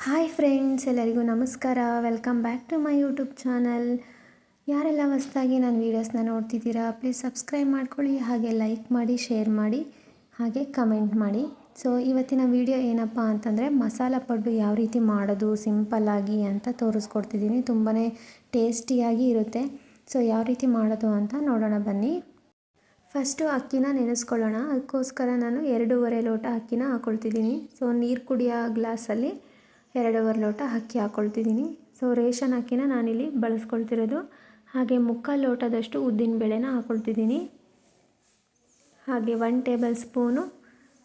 Hi friends, ಎಲ್ಲರಿಗೂ ನಮಸ್ಕಾರ. Welcome back to my YouTube channel. ಯಾರೆಲ್ಲ ಹೊಸದಾಗಿ ನನ್ನ ವೀಡಿಯೋಸ್ನ ನೋಡ್ತಿದ್ದೀರಾ, ಪ್ಲೀಸ್ ಸಬ್ಸ್ಕ್ರೈಬ್ ಮಾಡ್ಕೊಳ್ಳಿ, ಹಾಗೆ ಲೈಕ್ ಮಾಡಿ, ಶೇರ್ ಮಾಡಿ, ಹಾಗೆ ಕಮೆಂಟ್ ಮಾಡಿ. ಸೊ ಇವತ್ತಿನ ವಿಡಿಯೋ ಏನಪ್ಪ ಅಂತಂದರೆ, ಮಸಾಲ ಪಡ್ಡು ಯಾವ ರೀತಿ ಮಾಡೋದು ಸಿಂಪಲ್ಲಾಗಿ ಅಂತ ತೋರಿಸ್ಕೊಡ್ತಿದ್ದೀನಿ. ತುಂಬಾ ಟೇಸ್ಟಿಯಾಗಿ ಇರುತ್ತೆ. ಸೊ ಯಾವ ರೀತಿ ಮಾಡೋದು ಅಂತ ನೋಡೋಣ ಬನ್ನಿ. ಫಸ್ಟು ಅಕ್ಕಿನ ನೆನೆಸ್ಕೊಳ್ಳೋಣ. ಅದಕ್ಕೋಸ್ಕರ ನಾನು 2.5 ಲೋಟ ಅಕ್ಕಿನ ಹಾಕ್ಕೊಳ್ತಿದ್ದೀನಿ. ಸೊ ನೀರು ಕುಡಿಯೋ ಗ್ಲಾಸಲ್ಲಿ 2.5 ಲೋಟ ಅಕ್ಕಿ ಹಾಕ್ಕೊಳ್ತಿದ್ದೀನಿ. ಸೊ ರೇಷನ್ ಅಕ್ಕಿನ ನಾನಿಲ್ಲಿ ಬಳಸ್ಕೊಳ್ತಿರೋದು. ಹಾಗೆ 3/4 ಲೋಟದಷ್ಟು ಉದ್ದಿನಬೇಳೆನ ಹಾಕ್ಕೊಳ್ತಿದ್ದೀನಿ. ಹಾಗೆ 1 ಟೇಬಲ್ ಸ್ಪೂನು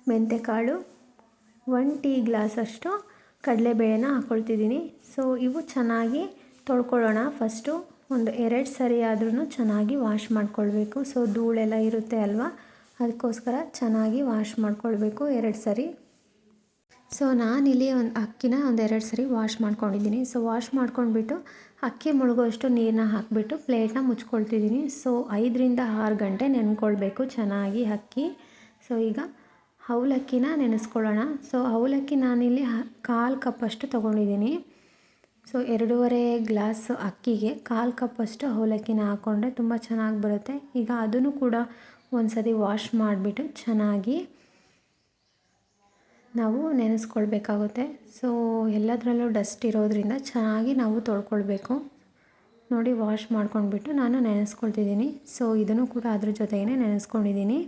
ಮೆಂತೆಕಾಳು, 1 ಟೀ ಗ್ಲಾಸಷ್ಟು ಕಡಲೆಬೇಳೆನ ಹಾಕ್ಕೊಳ್ತಿದ್ದೀನಿ. ಸೊ ಇವು ಚೆನ್ನಾಗಿ ತೊಳ್ಕೊಳ್ಳೋಣ. ಫಸ್ಟು ಒಂದು 2 ಸರಿ ಆದ್ರೂ ಚೆನ್ನಾಗಿ ವಾಶ್ ಮಾಡ್ಕೊಳ್ಬೇಕು. ಸೊ ಧೂಳೆಲ್ಲ ಇರುತ್ತೆ ಅಲ್ವಾ, ಅದಕ್ಕೋಸ್ಕರ ಚೆನ್ನಾಗಿ ವಾಶ್ ಮಾಡ್ಕೊಳ್ಬೇಕು 2 ಸರಿ. ಸೊ ನಾನಿಲ್ಲಿ ಅಕ್ಕಿನ 2 ಸರಿ ವಾಶ್ ಮಾಡ್ಕೊಂಡಿದ್ದೀನಿ. ಸೊ ವಾಶ್ ಮಾಡ್ಕೊಂಡ್ಬಿಟ್ಟು ಅಕ್ಕಿ ಮುಳುಗೋಷ್ಟು ನೀರನ್ನ ಹಾಕಿಬಿಟ್ಟು ಪ್ಲೇಟ್ನ ಮುಚ್ಕೊಳ್ತಿದ್ದೀನಿ. ಸೊ 5ರಿಂದ 6 ಗಂಟೆ ನೆನ್ಕೊಳ್ಬೇಕು ಚೆನ್ನಾಗಿ ಅಕ್ಕಿ. ಸೊ ಈಗ ಅವಲಕ್ಕಿನ ನೆನೆಸ್ಕೊಳ್ಳೋಣ. ಸೊ ಅವಲಕ್ಕಿ ನಾನಿಲ್ಲಿ 1/4 ಕಪ್ಪಷ್ಟು ತೊಗೊಂಡಿದ್ದೀನಿ. ಸೊ 2.5 ಗ್ಲಾಸ್ ಅಕ್ಕಿಗೆ 1/4 ಕಪ್ಪಷ್ಟು ಅವಲಕ್ಕಿನ ಹಾಕ್ಕೊಂಡ್ರೆ ತುಂಬ ಚೆನ್ನಾಗಿ ಬರುತ್ತೆ. ಈಗ ಅದನ್ನು ಕೂಡ ಒಂದು ಸರಿ ವಾಶ್ ಮಾಡಿಬಿಟ್ಟು ಚೆನ್ನಾಗಿ ನಾವು ನೆನೆಸ್ಕೊಳ್ಬೇಕಾಗುತ್ತೆ. ಸೊ ಎಲ್ಲದರಲ್ಲೂ ಡಸ್ಟ್ ಇರೋದ್ರಿಂದ ಚೆನ್ನಾಗಿ ನಾವು ತೊಳ್ಕೊಳ್ಬೇಕು. ನೋಡಿ, ವಾಶ್ ಮಾಡ್ಕೊಂಡ್ಬಿಟ್ಟು ನಾನು ನೆನೆಸ್ಕೊಳ್ತಿದ್ದೀನಿ. ಸೊ ಇದನ್ನು ಕೂಡ ಅದ್ರ ಜೊತೆಗೇ ನೆನೆಸ್ಕೊಂಡಿದ್ದೀನಿ.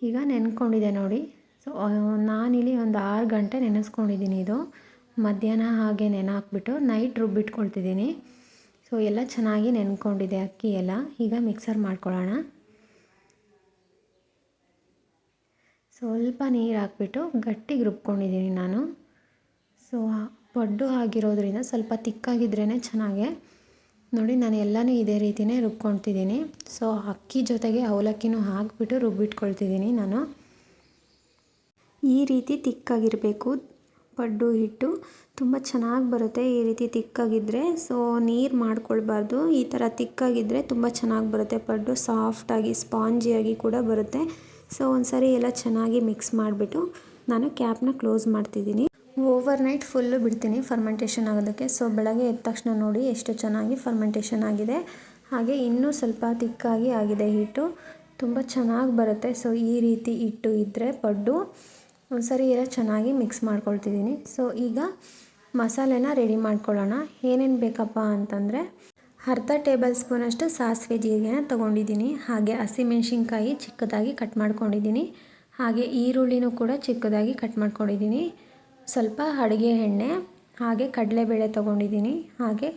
ಈಗ ನೆನ್ಕೊಂಡಿದೆ ನೋಡಿ. ಸೊ ನಾನಿಲ್ಲಿ ಒಂದು 6 ಗಂಟೆ ನೆನೆಸ್ಕೊಂಡಿದ್ದೀನಿ. ಇದು ಮಧ್ಯಾಹ್ನ ಹಾಗೆ ಹಾಕ್ಬಿಟ್ಟು ನೈಟ್ ರುಬ್ಬಿಟ್ಕೊಳ್ತಿದ್ದೀನಿ. ಸೊ ಎಲ್ಲ ಚೆನ್ನಾಗಿ ನೆನ್ಕೊಂಡಿದೆ ಅಕ್ಕಿ ಎಲ್ಲ. ಈಗ ಮಿಕ್ಸರ್ ಮಾಡ್ಕೊಳ್ಳೋಣ. ಸ್ವಲ್ಪ ನೀರು ಹಾಕ್ಬಿಟ್ಟು ಗಟ್ಟಿಗೆ ರುಬ್ಕೊಂಡಿದ್ದೀನಿ ನಾನು. ಸೊ ಪಡ್ಡು ಆಗಿರೋದ್ರಿಂದ ಸ್ವಲ್ಪ ತಿಕ್ಕಾಗಿದ್ರೇ ಚೆನ್ನಾಗೆ. ನೋಡಿ, ನಾನು ಎಲ್ಲನೂ ಇದೇ ರೀತಿಯೇ ರುಬ್ಕೊಳ್ತಿದ್ದೀನಿ. ಸೊ ಅಕ್ಕಿ ಜೊತೆಗೆ ಅವಲಕ್ಕಿನೂ ಹಾಕ್ಬಿಟ್ಟು ರುಬ್ಬಿಟ್ಕೊಳ್ತಿದ್ದೀನಿ ನಾನು. ಈ ರೀತಿ ತಿಕ್ಕಾಗಿರಬೇಕು ಪಡ್ಡು ಹಿಟ್ಟು. ತುಂಬ ಚೆನ್ನಾಗಿ ಬರುತ್ತೆ ಈ ರೀತಿ ತಿಕ್ಕಾಗಿದ್ದರೆ. ಸೊ ನೀರು ಮಾಡ್ಕೊಳ್ಬಾರ್ದು. ಈ ಥರ ತಿಕ್ಕಾಗಿದ್ದರೆ ತುಂಬ ಚೆನ್ನಾಗಿ ಬರುತ್ತೆ ಪಡ್ಡು. ಸಾಫ್ಟಾಗಿ ಸ್ಪಾಂಜಿಯಾಗಿ ಕೂಡ ಬರುತ್ತೆ. ಸೊ ಒಂದು ಸರಿ ಎಲ್ಲ ಚೆನ್ನಾಗಿ ಮಿಕ್ಸ್ ಮಾಡಿಬಿಟ್ಟು ನಾನು ಕ್ಯಾಪ್ನ ಕ್ಲೋಸ್ ಮಾಡ್ತಿದ್ದೀನಿ. ಓವರ್ ನೈಟ್ ಫುಲ್ಲು ಬಿಡ್ತೀನಿ ಫರ್ಮೆಂಟೇಷನ್ ಆಗೋದಕ್ಕೆ. ಸೊ ಬೆಳಗ್ಗೆ ಎದ್ದ ತಕ್ಷಣ ನೋಡಿ ಎಷ್ಟು ಚೆನ್ನಾಗಿ ಫರ್ಮೆಂಟೇಷನ್ ಆಗಿದೆ. ಹಾಗೆ ಇನ್ನೂ ಸ್ವಲ್ಪ ತಿಕ್ಕಾಗಿ ಆಗಿದೆ ಹಿಟ್ಟು. ತುಂಬ ಚೆನ್ನಾಗಿ ಬರುತ್ತೆ. ಸೊ ಈ ರೀತಿ ಹಿಟ್ಟು ಇದ್ದರೆ ಪಡ್ಡು. ಒಂದು ಸರಿ ಎಲ್ಲ ಚೆನ್ನಾಗಿ ಮಿಕ್ಸ್ ಮಾಡ್ಕೊಳ್ತಿದ್ದೀನಿ. ಸೊ ಈಗ ಮಸಾಲೆನ ರೆಡಿ ಮಾಡ್ಕೊಳ್ಳೋಣ. ಏನೇನು ಬೇಕಪ್ಪ ಅಂತಂದರೆ, ಅರ್ಧ ಟೇಬಲ್ ಸ್ಪೂನಷ್ಟು ಸಾಸಿವೆ ಜೀರಿಗೆನ ತೊಗೊಂಡಿದ್ದೀನಿ. ಹಾಗೆ ಹಸಿಮೆಣ್ಸಿನ್ಕಾಯಿ ಚಿಕ್ಕದಾಗಿ ಕಟ್ ಮಾಡ್ಕೊಂಡಿದ್ದೀನಿ. ಹಾಗೆ ಈರುಳ್ಳಿನೂ ಕೂಡ ಚಿಕ್ಕದಾಗಿ ಕಟ್ ಮಾಡ್ಕೊಂಡಿದ್ದೀನಿ. ಸ್ವಲ್ಪ ಅಡುಗೆ ಎಣ್ಣೆ, ಹಾಗೆ ಕಡಲೆಬೇಳೆ ತೊಗೊಂಡಿದ್ದೀನಿ. ಹಾಗೆ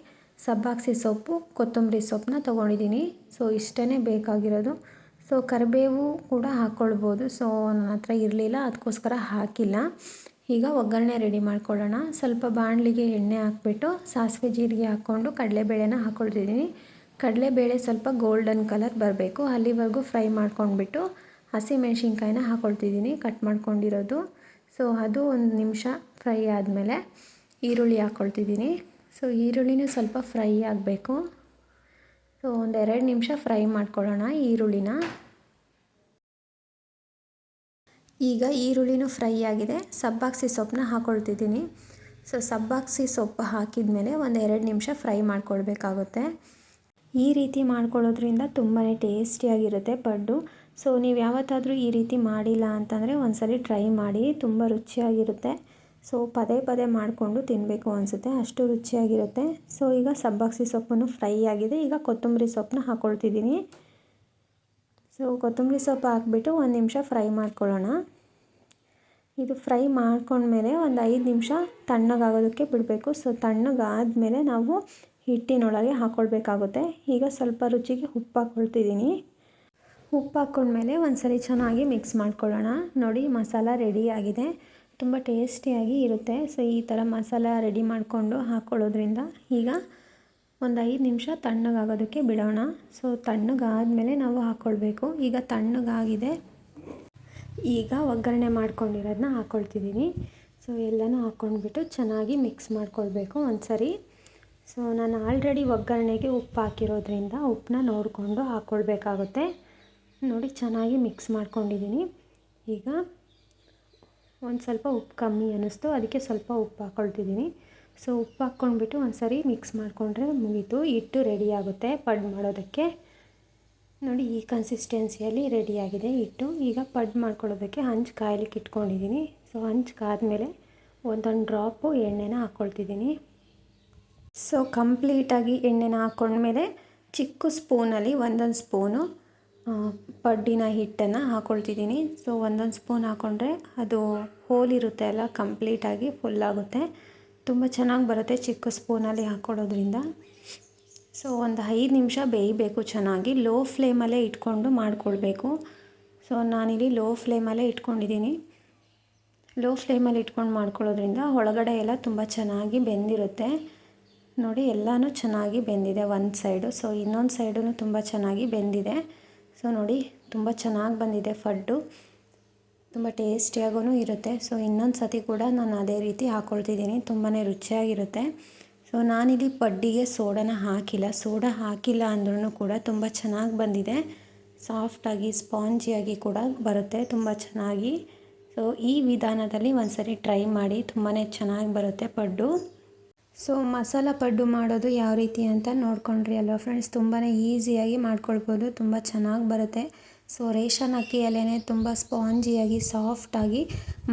ಸಬ್ಬಾಕ್ಸಿ ಸೊಪ್ಪು, ಕೊತ್ತಂಬರಿ ಸೊಪ್ಪನ್ನ ತೊಗೊಂಡಿದ್ದೀನಿ. ಸೊ ಇಷ್ಟೇ ಬೇಕಾಗಿರೋದು. ಸೊ ಕರಿಬೇವು ಕೂಡ ಹಾಕ್ಕೊಳ್ಬೋದು. ಸೊ ನನ್ನ ಹತ್ರ ಇರಲಿಲ್ಲ, ಅದಕ್ಕೋಸ್ಕರ ಹಾಕಿಲ್ಲ. ಈಗ ಒಗ್ಗರಣೆ ರೆಡಿ ಮಾಡ್ಕೊಳ್ಳೋಣ. ಸ್ವಲ್ಪ ಬಾಣಲಿಗೆ ಎಣ್ಣೆ ಹಾಕ್ಬಿಟ್ಟು ಸಾಸಿವೆ ಜೀರಿಗೆ ಹಾಕ್ಕೊಂಡು ಕಡಲೆಬೇಳೆನ ಹಾಕ್ಕೊಳ್ತಿದ್ದೀನಿ. ಕಡಲೆಬೇಳೆ ಸ್ವಲ್ಪ ಗೋಲ್ಡನ್ ಕಲರ್ ಬರಬೇಕು, ಅಲ್ಲಿವರೆಗೂ ಫ್ರೈ ಮಾಡ್ಕೊಂಡ್ಬಿಟ್ಟು ಹಸಿಮೆಣ್ಸಿನ್ಕಾಯಿನ ಹಾಕ್ಕೊಳ್ತಿದ್ದೀನಿ ಕಟ್ ಮಾಡ್ಕೊಂಡಿರೋದು. ಸೊ ಅದು 1 ನಿಮಿಷ ಫ್ರೈ ಆದಮೇಲೆ ಈರುಳ್ಳಿ ಹಾಕ್ಕೊಳ್ತಿದ್ದೀನಿ. ಸೊ ಈರುಳ್ಳಿನೂ ಸ್ವಲ್ಪ ಫ್ರೈ ಆಗಬೇಕು. ಸೊ 1-2 ನಿಮಿಷ ಫ್ರೈ ಮಾಡ್ಕೊಳ್ಳೋಣ ಈರುಳ್ಳಿನ. ಈಗ ಈರುಳ್ಳಿನೂ ಫ್ರೈ ಆಗಿದೆ. ಸಬ್ಬಾಕ್ಸಿ ಸೊಪ್ಪನ್ನ ಹಾಕ್ಕೊಳ್ತಿದ್ದೀನಿ. ಸೊ ಸಬ್ಬಾಕ್ಸಿ ಸೊಪ್ಪು ಹಾಕಿದ ಮೇಲೆ 1-2 ನಿಮಿಷ ಫ್ರೈ ಮಾಡ್ಕೊಳ್ಬೇಕಾಗುತ್ತೆ. ಈ ರೀತಿ ಮಾಡ್ಕೊಳ್ಳೋದ್ರಿಂದ ತುಂಬಾ ಟೇಸ್ಟಿಯಾಗಿರುತ್ತೆ ಪಡ್ಡು. ಸೊ ನೀವು ಯಾವತ್ತಾದರೂ ಈ ರೀತಿ ಮಾಡಿಲ್ಲ ಅಂತಂದರೆ ಒಂದ್ಸರಿ ಟ್ರೈ ಮಾಡಿ, ತುಂಬ ರುಚಿಯಾಗಿರುತ್ತೆ. ಸೊ ಪದೇ ಪದೇ ಮಾಡಿಕೊಂಡು ತಿನ್ನಬೇಕು ಅನಿಸುತ್ತೆ, ಅಷ್ಟು ರುಚಿಯಾಗಿರುತ್ತೆ. ಸೊ ಈಗ ಸಬ್ಬಾಕ್ಸಿ ಸೊಪ್ಪನ್ನು ಫ್ರೈ ಆಗಿದೆ. ಈಗ ಕೊತ್ತಂಬರಿ ಸೊಪ್ಪನ್ನ ಹಾಕ್ಕೊಳ್ತಿದ್ದೀನಿ. ಸೊ ಕೊತ್ತಂಬರಿ ಸೊಪ್ಪು ಹಾಕ್ಬಿಟ್ಟು 1 ನಿಮಿಷ ಫ್ರೈ ಮಾಡ್ಕೊಳ್ಳೋಣ. ಇದು ಫ್ರೈ ಮಾಡ್ಕೊಂಡ್ಮೇಲೆ ಒಂದು 5 ನಿಮಿಷ ತಣ್ಣಗಾಗೋದಕ್ಕೆ ಬಿಡಬೇಕು. ಸೊ ತಣ್ಣಗಾದಮೇಲೆ ನಾವು ಹಿಟ್ಟಿನೊಳಗೆ ಹಾಕ್ಕೊಳ್ಬೇಕಾಗುತ್ತೆ. ಈಗ ಸ್ವಲ್ಪ ರುಚಿಗೆ ಉಪ್ಪು ಹಾಕ್ಕೊಳ್ತಿದ್ದೀನಿ. ಉಪ್ಪು ಹಾಕ್ಕೊಂಡ್ಮೇಲೆ ಒಂದು ಸರಿ ಚೆನ್ನಾಗಿ ಮಿಕ್ಸ್ ಮಾಡ್ಕೊಳ್ಳೋಣ. ನೋಡಿ, ಮಸಾಲ ರೆಡಿ ಆಗಿದೆ. ತುಂಬ ಟೇಸ್ಟಿಯಾಗಿ ಇರುತ್ತೆ. ಸೊ ಈ ಥರ ಮಸಾಲ ರೆಡಿ ಮಾಡಿಕೊಂಡು ಹಾಕ್ಕೊಳ್ಳೋದ್ರಿಂದ ಈಗ ಒಂದು 5 ನಿಮಿಷ ತಣ್ಣಗಾಗೋದಕ್ಕೆ ಬಿಡೋಣ. ಸೊ ತಣ್ಣಗಾದಮೇಲೆ ನಾವು ಹಾಕ್ಕೊಳ್ಬೇಕು. ಈಗ ತಣ್ಣಗಾಗಿದೆ. ಈಗ ಒಗ್ಗರಣೆ ಮಾಡ್ಕೊಂಡಿರೋದನ್ನ ಹಾಕ್ಕೊಳ್ತಿದ್ದೀನಿ. ಸೊ ಎಲ್ಲನೂ ಹಾಕ್ಕೊಂಡ್ಬಿಟ್ಟು ಚೆನ್ನಾಗಿ ಮಿಕ್ಸ್ ಮಾಡ್ಕೊಳ್ಬೇಕು ಒಂದು ಸರಿ. ಸೊ ನಾನು ಆಲ್ರೆಡಿ ಒಗ್ಗರಣೆಗೆ ಉಪ್ಪು ಹಾಕಿರೋದ್ರಿಂದ ಉಪ್ಪನ್ನ ನೋಡಿಕೊಂಡು ಹಾಕ್ಕೊಳ್ಬೇಕಾಗುತ್ತೆ. ನೋಡಿ, ಚೆನ್ನಾಗಿ ಮಿಕ್ಸ್ ಮಾಡ್ಕೊಂಡಿದ್ದೀನಿ. ಈಗ ಒಂದು ಸ್ವಲ್ಪ ಉಪ್ಪು ಕಮ್ಮಿ ಅನ್ನಿಸ್ತು, ಅದಕ್ಕೆ ಸ್ವಲ್ಪ ಉಪ್ಪು ಹಾಕ್ಕೊಳ್ತಿದ್ದೀನಿ. ಸೊ ಉಪ್ಪು ಹಾಕ್ಕೊಂಡ್ಬಿಟ್ಟು ಒಂದು ಸರಿ ಮಿಕ್ಸ್ ಮಾಡಿಕೊಂಡ್ರೆ ಮುಗೀತು, ಹಿಟ್ಟು ರೆಡಿ ಆಗುತ್ತೆ ಪಡ್ಡು ಮಾಡೋದಕ್ಕೆ. ನೋಡಿ ಈ ಕನ್ಸಿಸ್ಟೆನ್ಸಿಯಲ್ಲಿ ರೆಡಿಯಾಗಿದೆ ಹಿಟ್ಟು. ಈಗ ಪಡ್ಡು ಮಾಡ್ಕೊಳ್ಳೋದಕ್ಕೆ ಹಂಚು ಕಾಯಲಿಕ್ಕೆ ಇಟ್ಕೊಂಡಿದ್ದೀನಿ. ಸೊ ಹಂಚು ಕಾದ್ಮೇಲೆ ಒಂದೊಂದು ಡ್ರಾಪು ಎಣ್ಣೆನ ಹಾಕ್ಕೊಳ್ತಿದ್ದೀನಿ. ಸೊ ಕಂಪ್ಲೀಟಾಗಿ ಎಣ್ಣೆನ ಹಾಕ್ಕೊಂಡ್ಮೇಲೆ ಚಿಕ್ಕ ಸ್ಪೂನಲ್ಲಿ ಒಂದೊಂದು ಸ್ಪೂನು ಪಡ್ಡಿನ ಹಿಟ್ಟನ್ನು ಹಾಕ್ಕೊಳ್ತಿದ್ದೀನಿ. ಸೊ ಒಂದೊಂದು ಸ್ಪೂನ್ ಹಾಕ್ಕೊಂಡ್ರೆ ಅದು ಹೋಲಿರುತ್ತೆ ಅಲ್ಲ, ಕಂಪ್ಲೀಟಾಗಿ ಫುಲ್ಲಾಗುತ್ತೆ, ತುಂಬ ಚೆನ್ನಾಗಿ ಬರುತ್ತೆ ಚಿಕ್ಕ ಸ್ಪೂನಲ್ಲಿ ಹಾಕ್ಕೊಳ್ಳೋದ್ರಿಂದ. ಸೊ ಒಂದು 5 ನಿಮಿಷ ಬೇಯಬೇಕು ಚೆನ್ನಾಗಿ, ಲೋ ಫ್ಲೇಮಲ್ಲೇ ಇಟ್ಕೊಂಡು ಮಾಡಿಕೊಳ್ಬೇಕು. ಸೊ ನಾನಿಲ್ಲಿ ಲೋ ಫ್ಲೇಮಲ್ಲೇ ಇಟ್ಕೊಂಡಿದ್ದೀನಿ. ಲೋ ಫ್ಲೇಮಲ್ಲಿ ಇಟ್ಕೊಂಡು ಮಾಡ್ಕೊಳ್ಳೋದ್ರಿಂದ ಒಳಗಡೆ ಎಲ್ಲ ತುಂಬ ಚೆನ್ನಾಗಿ ಬೆಂದಿರುತ್ತೆ. ನೋಡಿ ಎಲ್ಲನೂ ಚೆನ್ನಾಗಿ ಬೆಂದಿದೆ ಒಂದು ಸೈಡು. ಸೊ ಇನ್ನೊಂದು ಸೈಡೂ ತುಂಬ ಚೆನ್ನಾಗಿ ಬೆಂದಿದೆ. ಸೊ ನೋಡಿ ತುಂಬ ಚೆನ್ನಾಗಿ ಬಂದಿದೆ ಪಡ್ಡು, ತುಂಬ ಟೇಸ್ಟಿಯಾಗೂ ಇರುತ್ತೆ. ಸೊ ಇನ್ನೊಂದು ಸತಿ ಕೂಡ ನಾನು ಅದೇ ರೀತಿ ಹಾಕ್ಕೊಳ್ತಿದ್ದೀನಿ, ತುಂಬಾ ರುಚಿಯಾಗಿರುತ್ತೆ. ಸೊ ನಾನಿಲ್ಲಿ ಪಡ್ಡಿಗೆ ಸೋಡಾನ ಹಾಕಿಲ್ಲ, ಸೋಡಾ ಹಾಕಿಲ್ಲ ಅಂದ್ರೂ ಕೂಡ ತುಂಬ ಚೆನ್ನಾಗಿ ಬಂದಿದೆ, ಸಾಫ್ಟಾಗಿ ಸ್ಪಾಂಜಿಯಾಗಿ ಕೂಡ ಬರುತ್ತೆ ತುಂಬ ಚೆನ್ನಾಗಿ. ಸೊ ಈ ವಿಧಾನದಲ್ಲಿ ಒಂದು ಸರಿ ಟ್ರೈ ಮಾಡಿ, ತುಂಬಾ ಚೆನ್ನಾಗಿ ಬರುತ್ತೆ ಪಡ್ಡು. ಸೊ ಮಸಾಲ ಪಡ್ಡು ಮಾಡೋದು ಯಾವ ರೀತಿ ಅಂತ ನೋಡ್ಕೊಂಡ್ರಿ ಅಲ್ವಾ ಫ್ರೆಂಡ್ಸ್, ತುಂಬಾ ಈಸಿಯಾಗಿ ಮಾಡ್ಕೊಳ್ಬೋದು, ತುಂಬ ಚೆನ್ನಾಗಿ ಬರುತ್ತೆ. ಸೊ ರೇಷನ್ ಅಕ್ಕಿಯಲ್ಲೇ ತುಂಬ ಸ್ಪಾಂಜಿಯಾಗಿ ಸಾಫ್ಟಾಗಿ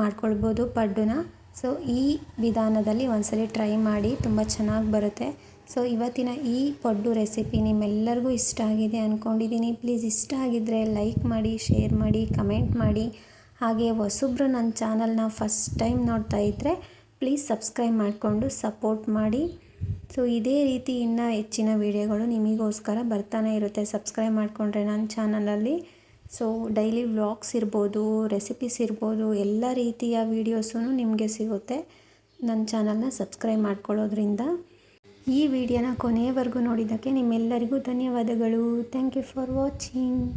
ಮಾಡ್ಕೊಳ್ಬೋದು ಪಡ್ಡುನ. ಸೊ ಈ ವಿಧಾನದಲ್ಲಿ ಒಂದ್ಸಲಿ ಟ್ರೈ ಮಾಡಿ, ತುಂಬ ಚೆನ್ನಾಗಿ ಬರುತ್ತೆ. ಸೊ ಇವತ್ತಿನ ಈ ಪಡ್ಡು ರೆಸಿಪಿ ನಿಮ್ಮೆಲ್ಲರಿಗೂ ಇಷ್ಟ ಆಗಿದೆ ಅಂದ್ಕೊಂಡಿದ್ದೀನಿ. ಪ್ಲೀಸ್ ಇಷ್ಟ ಆಗಿದ್ದರೆ ಲೈಕ್ ಮಾಡಿ, ಶೇರ್ ಮಾಡಿ, ಕಮೆಂಟ್ ಮಾಡಿ. ಹಾಗೆ ಹೊಸಬ್ರು ನನ್ನ ಚಾನಲ್ನ ಫಸ್ಟ್ ಟೈಮ್ ನೋಡ್ತಾ ಇದ್ದರೆ ಪ್ಲೀಸ್ ಸಬ್ಸ್ಕ್ರೈಬ್ ಮಾಡಿಕೊಂಡು ಸಪೋರ್ಟ್ ಮಾಡಿ. ಸೊ ಇದೇ ರೀತಿ ಇನ್ನೂ ಹೆಚ್ಚಿನ ವೀಡಿಯೋಗಳು ನಿಮಗೋಸ್ಕರ ಬರ್ತಾನೆ ಇರುತ್ತೆ, ಸಬ್ಸ್ಕ್ರೈಬ್ ಮಾಡಿಕೊಂಡ್ರೆ ನನ್ನ ಚಾನಲಲ್ಲಿ. ಸೊ ಡೈಲಿ ವ್ಲಾಗ್ಸ್ ಇರ್ಬೋದು, ರೆಸಿಪೀಸ್ ಇರ್ಬೋದು, ಎಲ್ಲ ರೀತಿಯ ವೀಡಿಯೋಸೂ ನಿಮಗೆ ಸಿಗುತ್ತೆ ನನ್ನ ಚಾನಲ್ನ ಸಬ್ಸ್ಕ್ರೈಬ್ ಮಾಡ್ಕೊಳ್ಳೋದ್ರಿಂದ. ಈ ವಿಡಿಯೋನ ಕೊನೆಯವರೆಗೂ ನೋಡಿದ್ದಕ್ಕೆ ನಿಮ್ಮೆಲ್ಲರಿಗೂ ಧನ್ಯವಾದಗಳು. Thank you for watching.